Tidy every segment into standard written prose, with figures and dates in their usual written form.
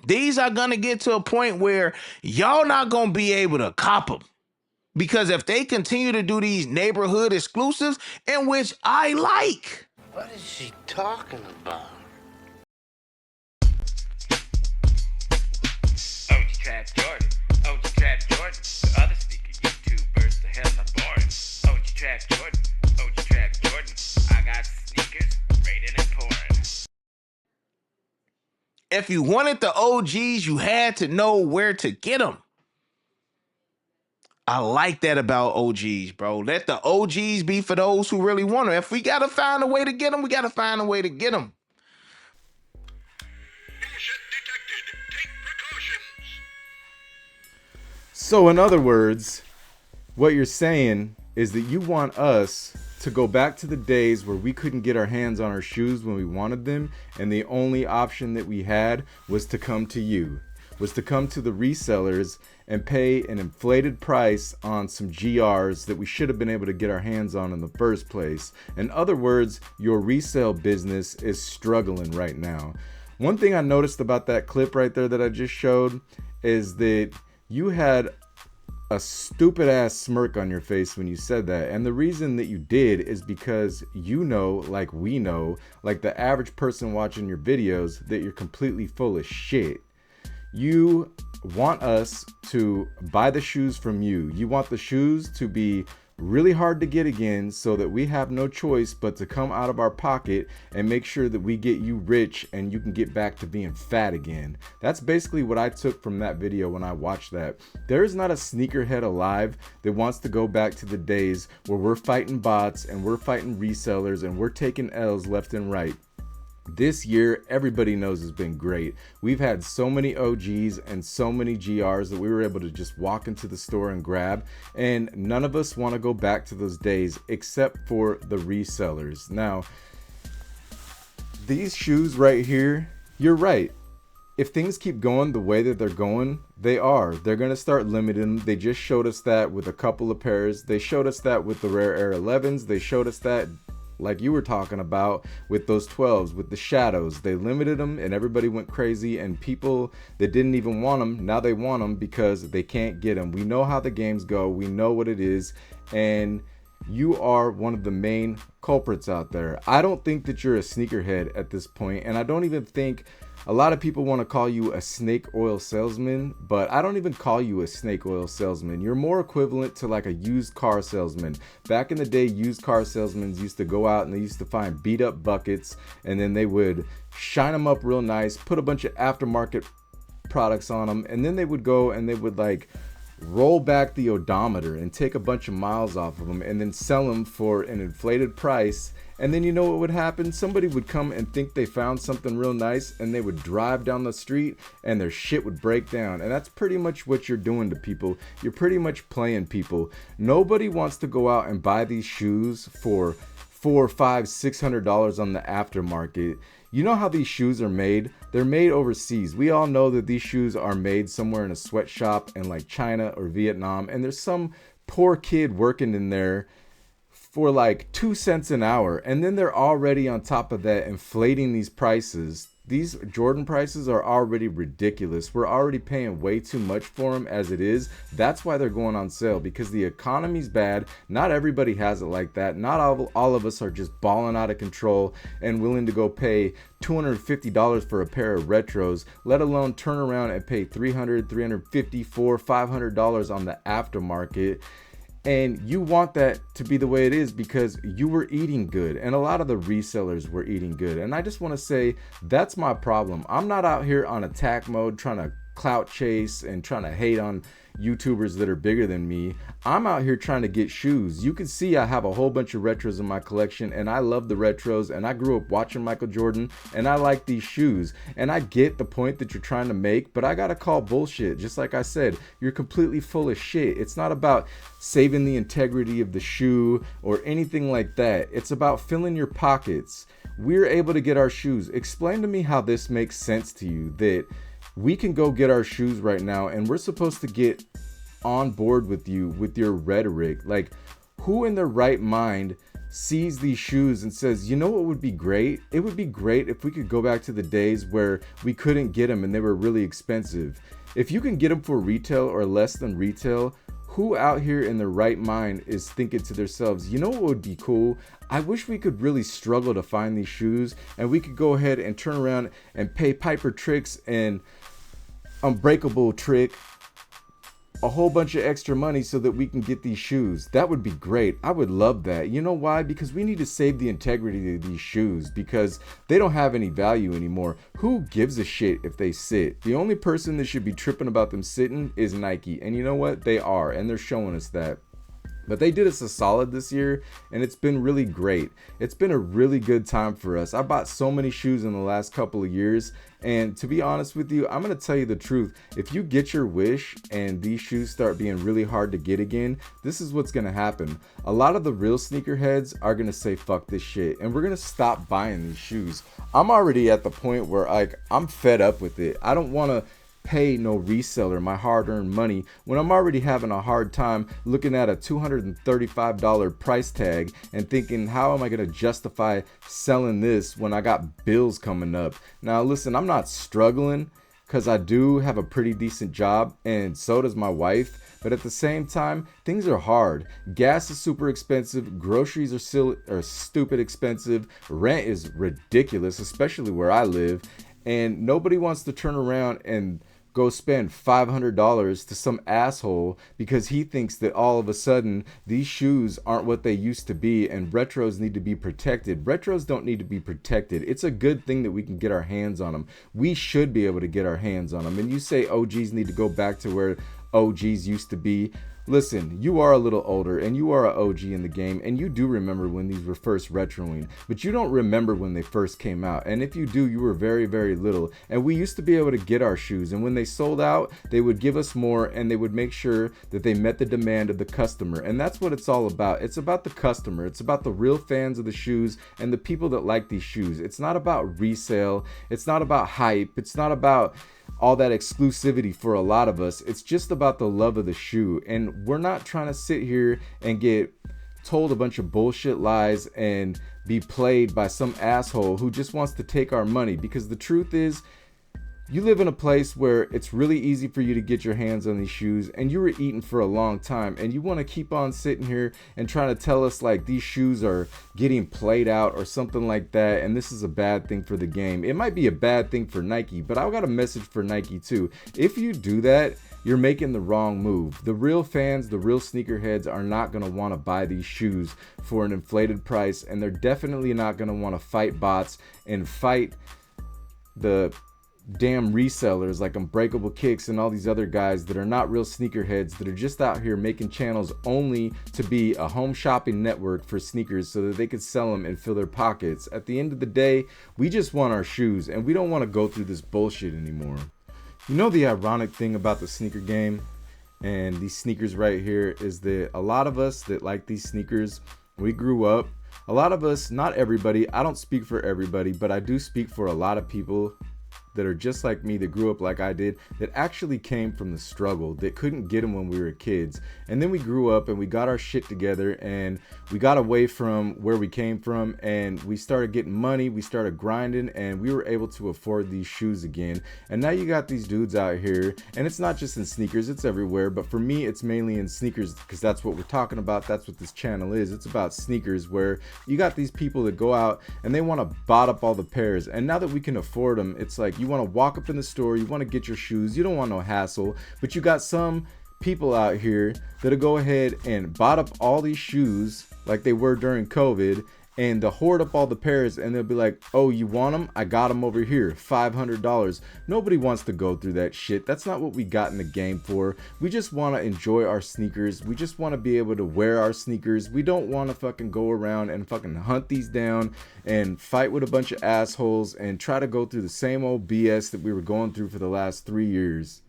These are going to get to a point where y'all not going to be able to cop them. Because if they continue to do these neighborhood exclusives, in which I like. What is she talking about? OG Trap Jordan, OG Trap Jordan, the other sneaker YouTubers, the hell are boring. OG Trap Jordan, OG Trap Jordan, I got sneakers, raining and pouring. If you wanted the OGs, you had to know where to get them. I like that about OGs, bro. Let the OGs be for those who really want them. If we got to find a way to get them, we got to find a way to get them. So in other words, what you're saying is that you want us to go back to the days where we couldn't get our hands on our shoes when we wanted them, and the only option that we had was to come to you, was to come to the resellers and pay an inflated price on some GRs that we should have been able to get our hands on in the first place. In other words, your resale business is struggling right now. One thing I noticed about that clip right there that I just showed is that you had a stupid ass smirk on your face when you said that. And the reason that you did is because you know, like we know, like the average person watching your videos, that you're completely full of shit. You want us to buy the shoes from you. You want the shoes to be really hard to get again, so that we have no choice but to come out of our pocket and make sure that we get you rich and you can get back to being fat again. That's basically what I took from that video when I watched that. There is not a sneakerhead alive that wants to go back to the days where we're fighting bots and we're fighting resellers and we're taking L's left and right. This year, everybody knows has been great. We've had so many OGs and so many GRs that we were able to just walk into the store and grab, and none of us want to go back to those days except for the resellers. Now, these shoes right here, you're right. If things keep going the way that they're going, they're going to start limiting them. They just showed us that with a couple of pairs. They showed us that with the Rare Air 11s. They showed us that, like you were talking about, with those 12s, with the shadows. They limited them and everybody went crazy, and people that didn't even want them, now they want them because they can't get them. We know how the games go. We know what it is, and you are one of the main culprits out there. I don't think that you're a sneakerhead at this point, and I don't even think a lot of people want to call you a snake oil salesman, but I don't even call you a snake oil salesman. You're more equivalent to like a used car salesman. Back in the day, used car salesmen used to go out and they used to find beat up buckets, and then they would shine them up real nice, put a bunch of aftermarket products on them, and then they would go and they would like roll back the odometer and take a bunch of miles off of them and then sell them for an inflated price. And then you know what would happen? Somebody would come and think they found something real nice, and they would drive down the street and their shit would break down. And that's pretty much what you're doing to people. You're pretty much playing people. Nobody wants to go out and buy these shoes for $400, $500, $600 on the aftermarket. You know how these shoes are made? They're made overseas. We all know that these shoes are made somewhere in a sweatshop in like China or Vietnam, and there's some poor kid working in there for like 2 cents an hour, and then they're already on top of that inflating these prices. These Jordan prices are already ridiculous. We're already paying way too much for them as it is. That's why they're going on sale, because the economy's bad. Not everybody has it like that. Not all of us are just balling out of control and willing to go pay $250 for a pair of retros, let alone turn around and pay $300, $350, $400, $500 on the aftermarket. And you want that to be the way it is because you were eating good, and a lot of the resellers were eating good. And I just want to say that's my problem. I'm not out here on attack mode trying to clout chase and trying to hate on YouTubers that are bigger than me. I'm out here trying to get shoes. You can see I have a whole bunch of retros in my collection, and I love the retros, and I grew up watching Michael Jordan, and I like these shoes. And I get the point that you're trying to make, but I gotta call bullshit. Just like I said, you're completely full of shit. It's not about saving the integrity of the shoe or anything like that. It's about filling your pockets. We're able to get our shoes. Explain to me how this makes sense to you, that we can go get our shoes right now and we're supposed to get on board with you with your rhetoric. Like, who in their right mind sees these shoes and says, you know what would be great? It would be great if we could go back to the days where we couldn't get them and they were really expensive. If you can get them for retail or less than retail, who out here in their right mind is thinking to themselves, you know what would be cool? I wish we could really struggle to find these shoes and we could go ahead and turn around and pay Piper Tricks and Unbreakable Trick a whole bunch of extra money so that we can get these shoes. That would be great. I would love that. You know why? Because we need to save the integrity of these shoes because they don't have any value anymore. Who gives a shit if they sit? The only person that should be tripping about them sitting is Nike. And you know what? They are, and they're showing us that. But they did us a solid this year, and it's been really great. It's been a really good time for us. I bought so many shoes in the last couple of years, and to be honest with you, I'm going to tell you the truth. If you get your wish and these shoes start being really hard to get again, this is what's going to happen. A lot of the real sneakerheads are going to say, fuck this shit, and we're going to stop buying these shoes. I'm already at the point where I'm fed up with it. I don't want to pay no reseller my hard-earned money when I'm already having a hard time looking at a $235 price tag and thinking, how am I going to justify selling this when I got bills coming up? Now listen, I'm not struggling because I do have a pretty decent job and so does my wife, but at the same time things are hard. Gas is super expensive, groceries are stupid expensive, rent is ridiculous, especially where I live, and nobody wants to turn around and go spend $500 to some asshole because he thinks that all of a sudden these shoes aren't what they used to be and retros need to be protected. Retros don't need to be protected. It's a good thing that we can get our hands on them. We should be able to get our hands on them. And you say OGs need to go back to where OGs used to be. Listen, you are a little older and you are an OG in the game and you do remember when these were first retroing, but you don't remember when they first came out. And if you do, you were very, very little. And we used to be able to get our shoes, and when they sold out, they would give us more and they would make sure that they met the demand of the customer. And that's what it's all about. It's about the customer. It's about the real fans of the shoes and the people that like these shoes. It's not about resale. It's not about hype. It's not about all that exclusivity for a lot of us. It's just about the love of the shoe, and we're not trying to sit here and get told a bunch of bullshit lies and be played by some asshole who just wants to take our money, because the truth is, you live in a place where it's really easy for you to get your hands on these shoes, and you were eating for a long time, and you want to keep on sitting here and trying to tell us like these shoes are getting played out or something like that, and this is a bad thing for the game. It might be a bad thing for Nike, but I've got a message for Nike too. If you do that, you're making the wrong move. The real fans, the real sneakerheads are not going to want to buy these shoes for an inflated price, and they're definitely not going to want to fight bots and fight the damn resellers like Unbreakable Kicks and all these other guys that are not real sneakerheads, that are just out here making channels only to be a home shopping network for sneakers so that they could sell them and fill their pockets. At the end of the day, we just want our shoes and we don't want to go through this bullshit anymore. You know, the ironic thing about the sneaker game and these sneakers right here is that a lot of us that like these sneakers, we grew up, a lot of us, not everybody, I don't speak for everybody, but I do speak for a lot of people that are just like me, that grew up like I did, that actually came from the struggle, that couldn't get them when we were kids. And then we grew up and we got our shit together and we got away from where we came from and we started getting money, we started grinding, and we were able to afford these shoes again. And now you got these dudes out here, and it's not just in sneakers, it's everywhere, but for me it's mainly in sneakers because that's what we're talking about. That's what this channel is. It's about sneakers, where you got these people that go out and they want to bot up all the pairs, and now that we can afford them, it's like you want to walk up in the store, you want to get your shoes, you don't want no hassle, but you got some people out here that'll go ahead and bot up all these shoes like they were during COVID, and they'll hoard up all the pairs, and they'll be like, oh, you want them? I got them over here, $500. Nobody wants to go through that shit. That's not what we got in the game for. We just want to enjoy our sneakers. We just want to be able to wear our sneakers. We don't want to fucking go around and fucking hunt these down and fight with a bunch of assholes and try to go through the same old BS that we were going through for the last 3 years.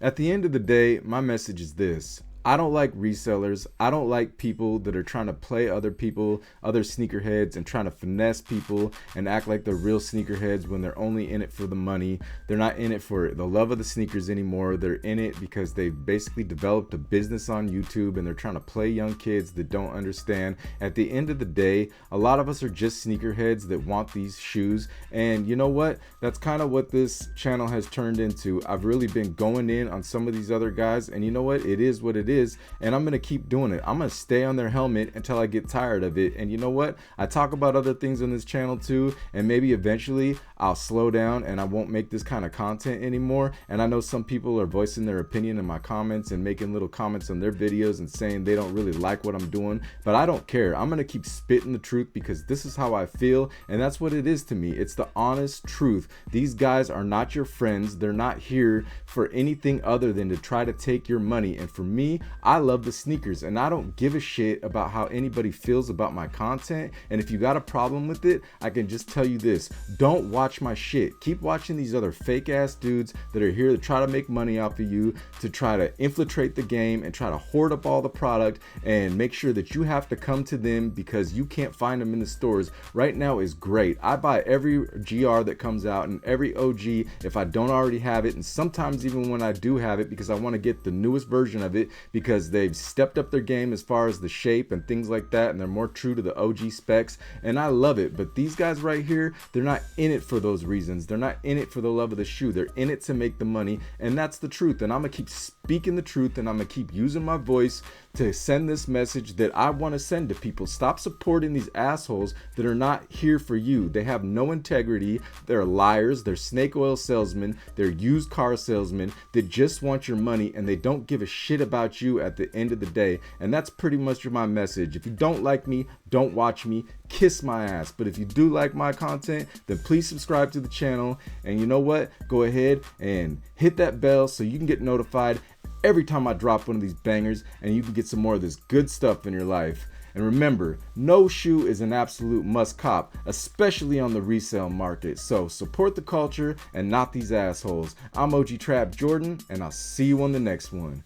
At the end of the day, my message is this. I don't like resellers. I don't like people that are trying to play other people, other sneakerheads, and trying to finesse people and act like they're real sneakerheads when they're only in it for the money. They're not in it for the love of the sneakers anymore. They're in it because they've basically developed a business on YouTube and they're trying to play young kids that don't understand. At the end of the day, a lot of us are just sneakerheads that want these shoes. And you know what? That's kind of what this channel has turned into. I've really been going in on some of these other guys, and you know what? It is what it is, and I'm going to keep doing it. I'm going to stay on their helmet until I get tired of it. And you know what? I talk about other things on this channel too, and maybe eventually I'll slow down and I won't make this kind of content anymore. And I know some people are voicing their opinion in my comments and making little comments on their videos and saying they don't really like what I'm doing, but I don't care. I'm going to keep spitting the truth because this is how I feel, and that's what it is to me. It's the honest truth. These guys are not your friends. They're not here for anything other than to try to take your money. And for me, I love the sneakers, and I don't give a shit about how anybody feels about my content. And if you got a problem with it, I can just tell you this: don't watch my shit. Keep watching these other fake ass dudes that are here to try to make money off of you, to try to infiltrate the game and try to hoard up all the product and make sure that you have to come to them because you can't find them in the stores. Right now is great. I buy every GR that comes out and every OG if I don't already have it, and sometimes even when I do have it, because I want to get the newest version of it because they've stepped up their game as far as the shape and things like that, and they're more true to the OG specs, and I love it. But these guys right here, they're not in it for those reasons. They're not in it for the love of the shoe. They're in it to make the money, and that's the truth. And I'm gonna keep speaking the truth, and I'm gonna keep using my voice to send this message that I want to send to people. Stop supporting these assholes that are not here for you. They have no integrity. They're liars. They're snake oil salesmen. They're used car salesmen that just want your money, and they don't give a shit about you at the end of the day. And that's pretty much my message. If you don't like me, don't watch me. Kiss my ass. But if you do like my content, then please subscribe to the channel. And you know what? Go ahead and hit that bell so you can get notified every time I drop one of these bangers, and you can get some more of this good stuff in your life. And remember, no shoe is an absolute must cop, especially on the resale market. So support the culture and not these assholes. I'm OG Trap Jordan, and I'll see you on the next one.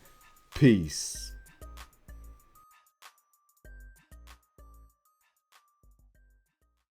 Peace.